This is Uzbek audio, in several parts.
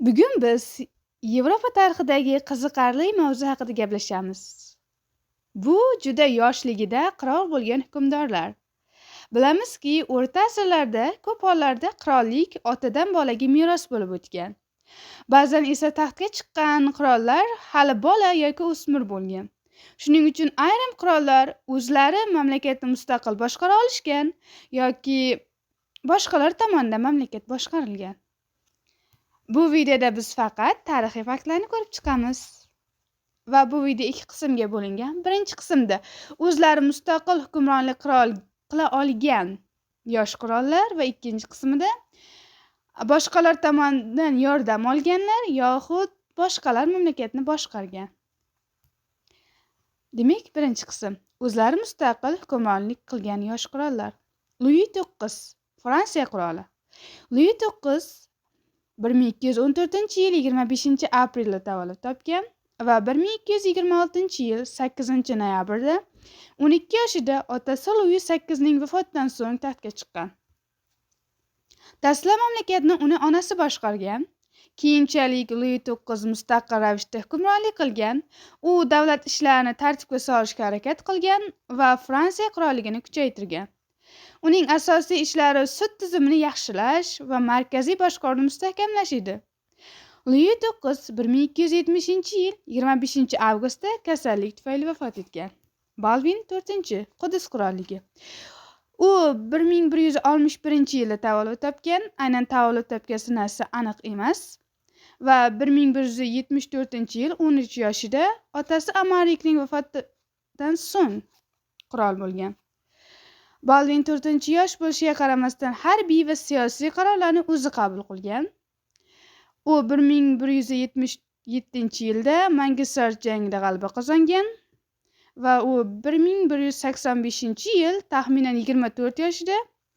Bugun biz Yevropa tarixidagi qiziqarli mavzu haqida gaplashamiz. Bu juda yoshligida qirol bo'lgan hukmdorlar. Bilamizki, o'rta asrlarda ko'p hollarda qirollik otadan bolaga meros bo'lib o'tgan. Ba'zan esa taxtga chiqqan qirollar hali bola yoki o'smir bo'lgan. Shuning uchun ayrim qirollar o'zlari mamlakatni mustaqil boshqara olishgan yoki boshqalar tomonidan mamlakat boshqarilgan. Bu videoda biz faqat tarixiy faktlarni ko'rib chiqamiz. Va bu video ikki qismga bo'lingan. Birinchi qismda o'zlari mustaqil hukmronlik qila olgan yosh qirollar va ikkinchi qismida boshqalar tomonidan yordam olganlar yoxud boshqalar mamlakatni boshqargan. Demak, birinchi qism o'zlari mustaqil hukmronlik qilgan yosh qirollar. Louis IX Fransiya qiroli. Louis IX 1214-yil 25-aprelda tavallud topgan va 1226-yil 8-noyabrda 12 yoshida otasi Louis VIII ning vafotidan so'ng taxtga chiqqan. Dastlab mamlakatni uni onasi boshqargan. Keyinchalik Louis IX mustaqil ravishda hukmronlik qilgan. U davlat ishlarini tartibga solishga harakat qilgan va Fransiya qirolligini kuchaytirgan. Uning asosiy ishlari sud tizimini yaxshilash va markaziy boshqaruvni mustahkamlash edi. Louis IX 1270-yil 25-avgustda kasallik tufayli vafot etgan. Balvin IV Qudus qirolligi. U 1161-yilda tavallud topgan, aynan tavallud topgan sanasi aniq emas. Va 1174-yil 13 yoshida otasi Amarikning vafotidan so'ng qirol bo'lgan. Balvin IV yosh bo'lishiga qaramasdan harbiy va siyosiy qarorlarni o'zi qabul qilgan. U 1177-yilda Mangisar jangida g'alaba qozongan va u 1185-yil taxminan 24 yoshida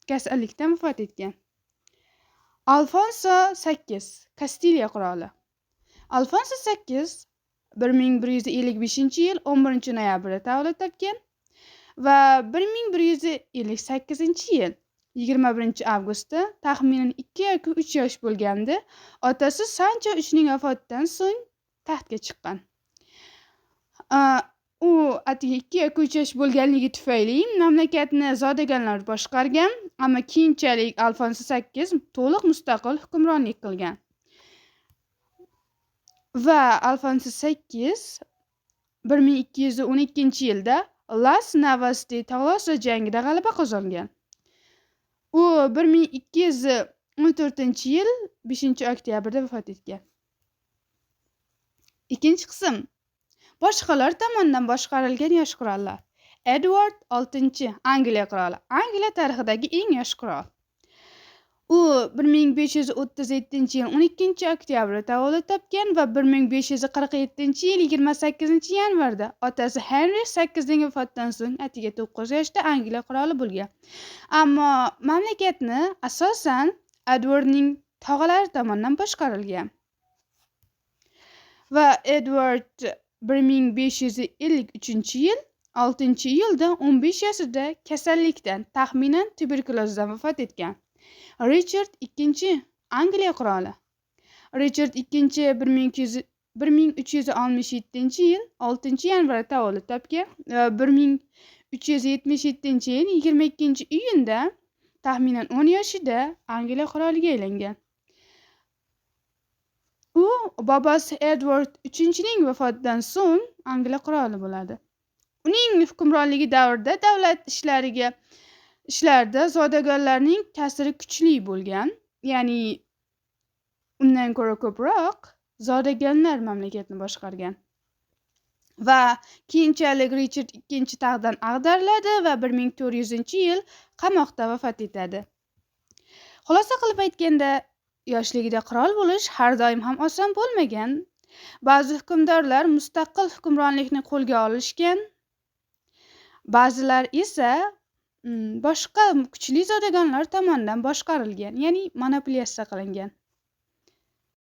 kasallikdan vafot etgan. Alfonso VIII Kastiliya qiroli. Alfonso VIII 1155-yil 11-noyabrda tavallud topgan va 1158-yil 21-avgustda taxminan 2 yoki 3 yosh bo'lganda otasi Sancho IIIning vafotidan so'ng taxtga chiqqan. U 2 yoki 3 yosh bo'lganligi tufayli mamlakatni zodagonlar boshqargan, ammo keyinchalik Alfonso VIII to'liq mustaqil hukmronlik qilgan. Va Alfonso VIII 1212-yilda Las Navas de Tolosa jangida g'alaba qozongan. U 1214-yil 5-oktyabrda vafot etgan. Ikkinchi qism boshqalar tomonidan boshqarilgan yosh qirollar. Edward VI Angliya qiroli. Angliya tarixidagi eng yosh qirol. U 1537-yil 12-oktyabrda tavallud topgan va 1547-yil 28-yanvarda otasi Henry VIII ning vafotidan so'ng atiga 9 yoshda Angliya qiroli bo'lgan. Ammo mamlakatni asosan Edwardning tog'alari tomonidan boshqarilgan. Va Edward 1553-yil 6-iyulda 15 yoshida kasallikdan, taxminan tuberkulozdan vafot etgan. Richard II Angliya qiroli. Richard II 1367-yil 6-yanvarda tavallud topgan va 1377-yil 22-iyunda taxminan 10 yoshida Angliya qiroliga aylangan. U bobosi Edward III ning vafotidan so'ng Angliya qiroli bo'ladi. Uning hukmronligi davrida davlat ishlarida zodagonlarning ta'siri kuchli bo'lgan, ya'ni undan ko'ra ko'proq zodagonlar mamlakatni boshqargan. Va keyinchalik Richard II taxtdan ag'dariladi va 1400-yil qamoqda vafot etadi. Xulosa qilib aytganda, yoshligida qirol bo'lish har doim ham oson bo'lmagan. Ba'zi hukmdorlar mustaqil hukmronlikni qo'lga olishgan, ba'zilar esa boshqa kuchli zodagonlar tomonidan boshqarilgan, ya'ni monopolizatsiya qilingan.